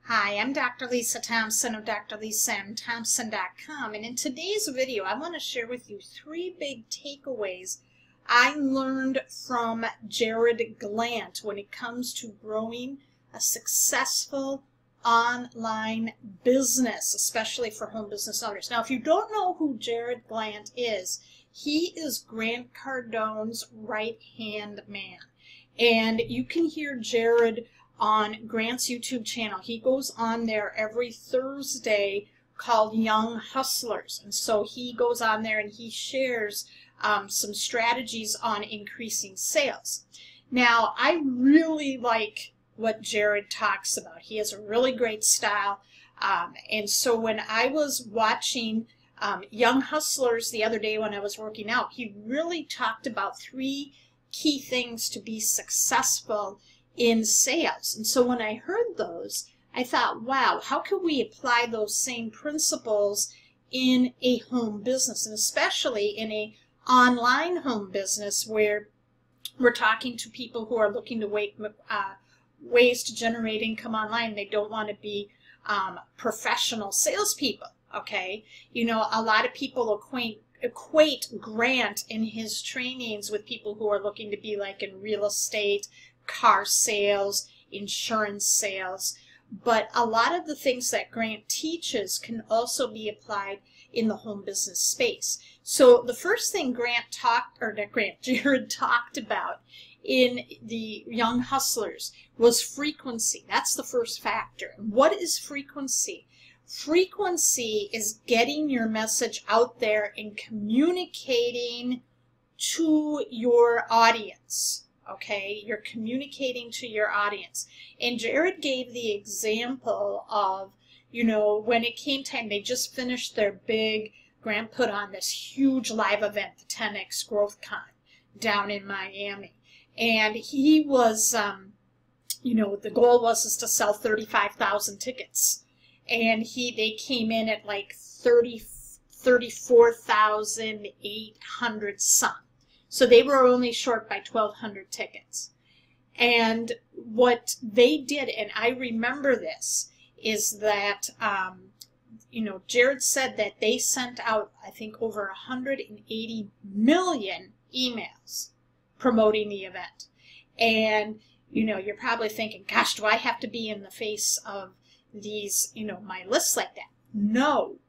Hi, I'm Dr. Lisa Thompson of drlisamthompson.com, and in today's video I want to share with you 3 big takeaways I learned from Jared Glant when it comes to growing a successful online business, especially for home business owners. Now, if you don't know who Jared Glant is, he is Grant Cardone's right-hand man, and you can hear Jared on Grant's YouTube channel. He goes on there every Thursday called Young Hustlers, and so he goes on there and he shares some strategies on increasing sales. Now, I really like what Jared talks about. He has a really great style, and so when I was watching Young Hustlers the other day when I was working out, he really talked about 3 key things to be successful in sales. And so when I heard those, I thought, wow, how can we apply those same principles in a home business, and especially in a online home business where we're talking to people who are looking to ways to generate income online. They don't want to be professional salespeople, okay? You know, a lot of people equate Grant in his trainings with people who are looking to be like in real estate, car sales, insurance sales, but a lot of the things that Grant teaches can also be applied in the home business space. So the first thing Jared talked about in the Young Hustlers was frequency. That's the first factor. And what is frequency? Frequency is getting your message out there and communicating to your audience. Okay, you're communicating to your audience. And Jared gave the example of, you know, when it came time, they just finished their Grant put on this huge live event, the 10X Growth Con, down in Miami. And he was, you know, the goal was to sell 35,000 tickets. And they came in at like 34,800 some. So they were only short by 1,200 tickets. And what they did, and I remember this, is that, you know, Jared said that they sent out, I think, over 180 million emails promoting the event. And, you know, you're probably thinking, gosh, do I have to be in the face of these, you know, my lists like that? No.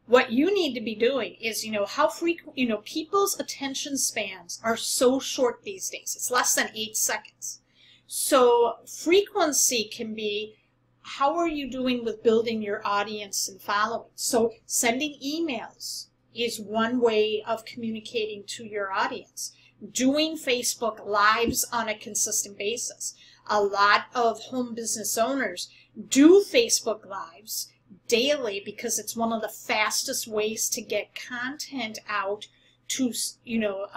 What you need to be doing is, you know, how frequent, you know, people's attention spans are so short these days. It's less than 8 seconds. So frequency can be, how are you doing with building your audience and following? So sending emails is one way of communicating to your audience. Doing Facebook Lives on a consistent basis. A lot of home business owners do Facebook Lives daily because it's one of the fastest ways to get content out to, you know,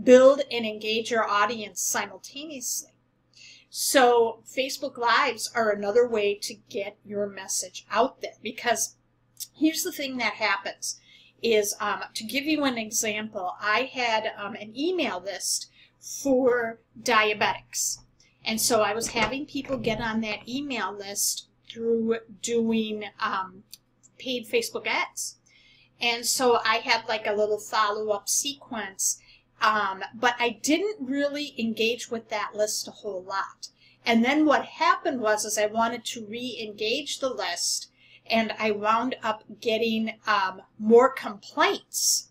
build and engage your audience simultaneously. So Facebook Lives are another way to get your message out there, because here's the thing that happens is, to give you an example, I had an email list for diabetics, and so I was having people get on that email list through doing paid Facebook ads. And so I had like a little follow-up sequence, but I didn't really engage with that list a whole lot. And then what happened was I wanted to re-engage the list, and I wound up getting more complaints,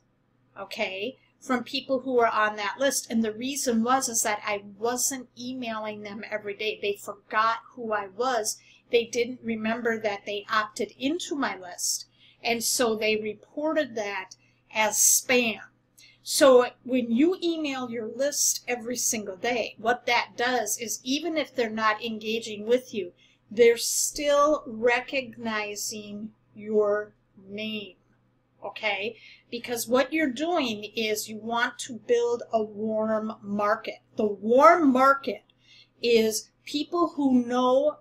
okay, from people who were on that list. And the reason was that I wasn't emailing them every day. They forgot who I was. They didn't remember that they opted into my list, and so they reported that as spam. So when you email your list every single day, what that does is, even if they're not engaging with you, they're still recognizing your name, okay? Because what you're doing is you want to build a warm market. The warm market is people who know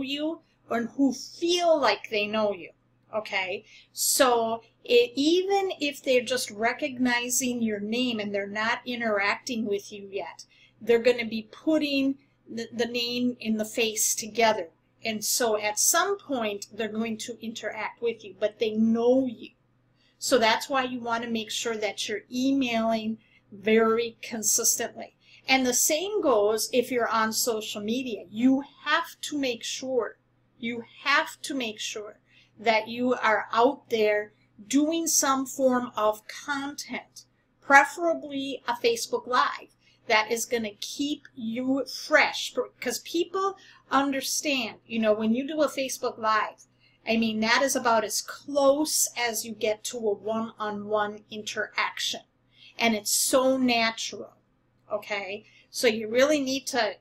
you and who feel like they know you, okay? So even if they're just recognizing your name and they're not interacting with you yet, they're going to be putting the name and the face together. And so at some point, they're going to interact with you, but they know you. So that's why you want to make sure that you're emailing very consistently. And the same goes if you're on social media. You have to make sure that you are out there doing some form of content, preferably a Facebook Live, that is going to keep you fresh. Because people understand, you know, when you do a Facebook Live, I mean, that is about as close as you get to a one-on-one interaction. And it's so natural, okay? So you really need to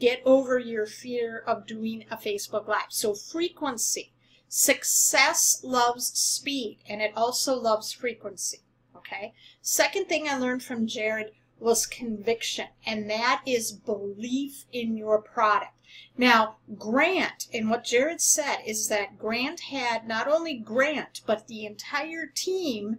get over your fear of doing a Facebook Live. So frequency. Success loves speed, and it also loves frequency, okay? Second thing I learned from Jared was conviction, and that is belief in your product. Now, Grant, and what Jared said is that Grant had not only Grant, but the entire team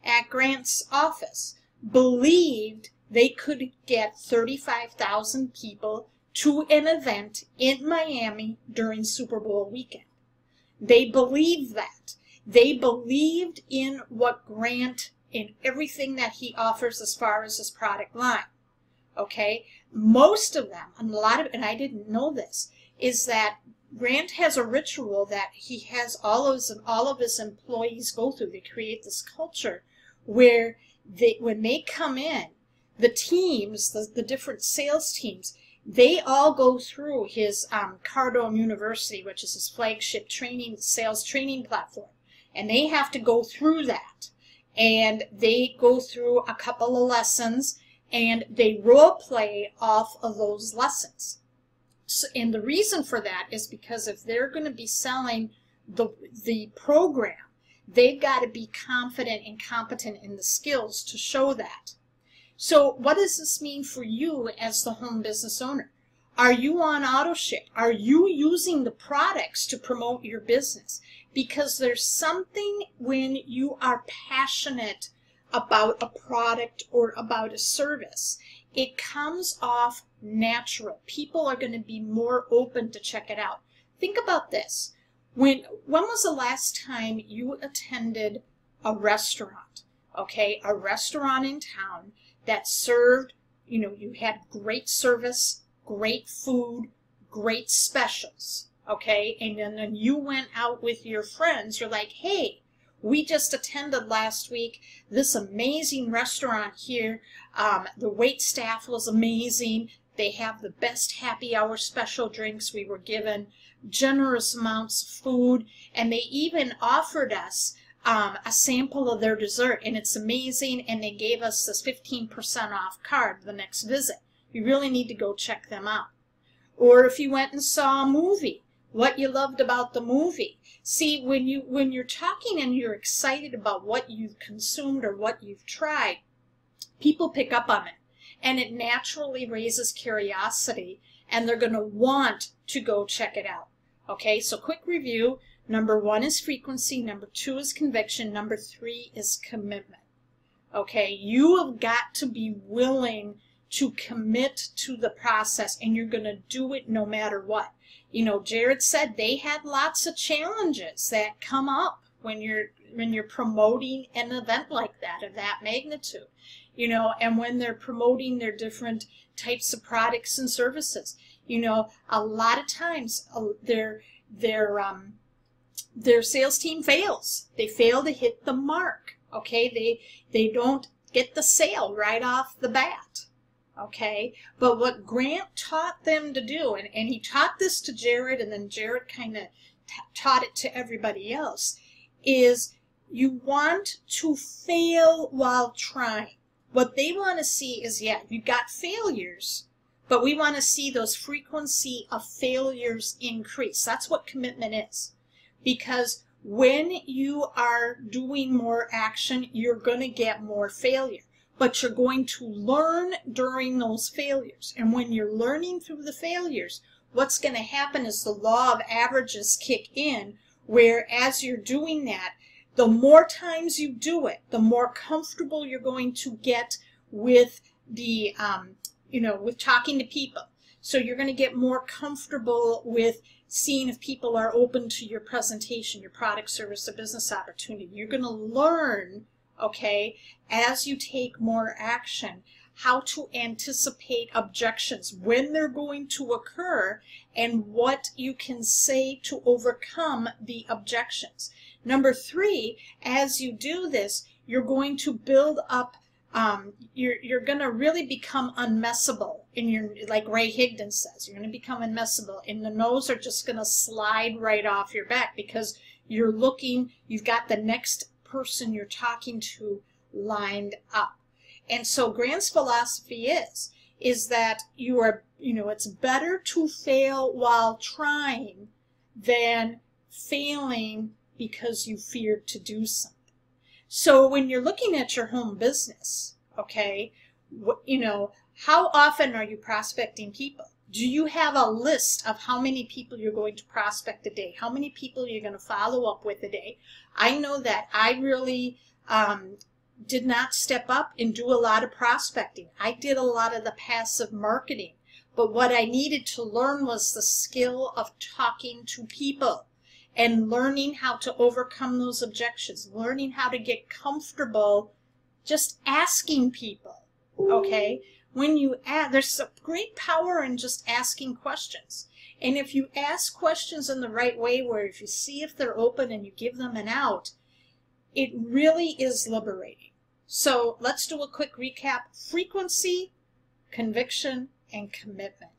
at Grant's office believed they could get 35,000 people to an event in Miami during Super Bowl weekend. They believed that. They believed in what Grant, in everything that he offers as far as his product line. Okay? Most of them, and I didn't know this, is that Grant has a ritual that he has all of his employees go through. They create this culture where when they come in, the teams, the different sales teams, they all go through his Cardone University, which is his flagship sales training platform. And they have to go through that. And they go through a couple of lessons, and they role play off of those lessons. So, and the reason for that is because if they're going to be selling the program, they've got to be confident and competent in the skills to show that. So what does this mean for you as the home business owner? Are you on auto ship? Are you using the products to promote your business? Because there's something when you are passionate about a product or about a service. It comes off natural. People are going to be more open to check it out. Think about this. When was the last time you attended a restaurant? Okay, a restaurant in town that served, you know, you had great service, great food, great specials, okay? And then you went out with your friends. You're like, hey, we just attended last week this amazing restaurant here. The wait staff was amazing. They have the best happy hour special drinks. We were given generous amounts of food, and they even offered us a sample of their dessert, and it's amazing, and they gave us this 15% off card the next visit. You really need to go check them out. Or if you went and saw a movie, what you loved about the movie. See, when you're talking and you're excited about what you've consumed or what you've tried, people pick up on it, and it naturally raises curiosity, and they're going to want to go check it out. Okay, so quick review. Number 1 is frequency. Number 2 is conviction. Number 3 is commitment. Okay, you have got to be willing to commit to the process, and you're going to do it no matter what. You know, Jared said they had lots of challenges that come up when you're promoting an event like that, of that magnitude. You know, and when they're promoting their different types of products and services. You know, a lot of times their sales team fails. They fail to hit the mark. Okay, they don't get the sale right off the bat. Okay, but what Grant taught them to do, and he taught this to Jared, and then Jared kind of taught it to everybody else, is you want to fail while trying. What they want to see is, yeah, you got failures, but we want to see those frequency of failures increase. That's what commitment is. Because when you are doing more action, you're going to get more failure. But you're going to learn during those failures. And when you're learning through the failures, what's going to happen is the law of averages kick in, where as you're doing that, the more times you do it, the more comfortable you're going to get with the, with talking to people. So you're going to get more comfortable with seeing if people are open to your presentation, your product, service, or business opportunity. You're going to learn, okay, as you take more action, how to anticipate objections, when they're going to occur, and what you can say to overcome the objections. Number 3, as you do this, you're going to build up, you're going to really become unmessable in your, like Ray Higdon says, you're going to become unmessable, and the no's are just going to slide right off your back because you're looking, you've got the next person you're talking to lined up. And so Grant's philosophy is that you are, it's better to fail while trying than failing because you feared to do something. So when you're looking at your home business, okay, how often are you prospecting people? Do you have a list of how many people you're going to prospect a day? How many people you're going to follow up with a day? I know that I really did not step up and do a lot of prospecting. I did a lot of the passive marketing. But what I needed to learn was the skill of talking to people and learning how to overcome those objections, learning how to get comfortable just asking people, okay? When you ask, there's a great power in just asking questions. And if you ask questions in the right way, where if you see if they're open and you give them an out, it really is liberating. So let's do a quick recap. Frequency, conviction, and commitment.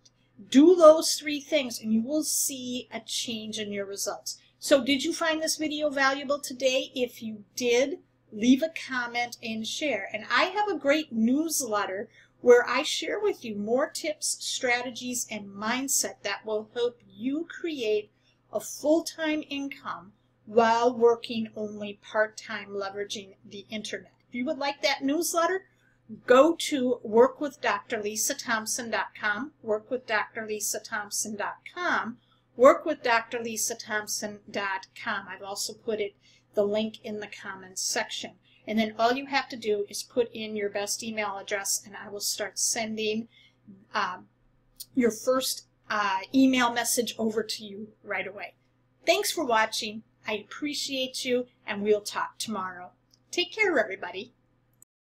Do those 3 things and you will see a change in your results. So did you find this video valuable today? If you did, leave a comment and share. And I have a great newsletter where I share with you more tips, strategies, and mindset that will help you create a full-time income while working only part-time, leveraging the internet. If you would like that newsletter, go to workwithdrlisathompson.com, workwithdrlisathompson.com, workwithdrlisathompson.com. I've also put the link in the comments section. And then all you have to do is put in your best email address, and I will start sending your first email message over to you right away. Thanks for watching. I appreciate you, and we'll talk tomorrow. Take care, everybody.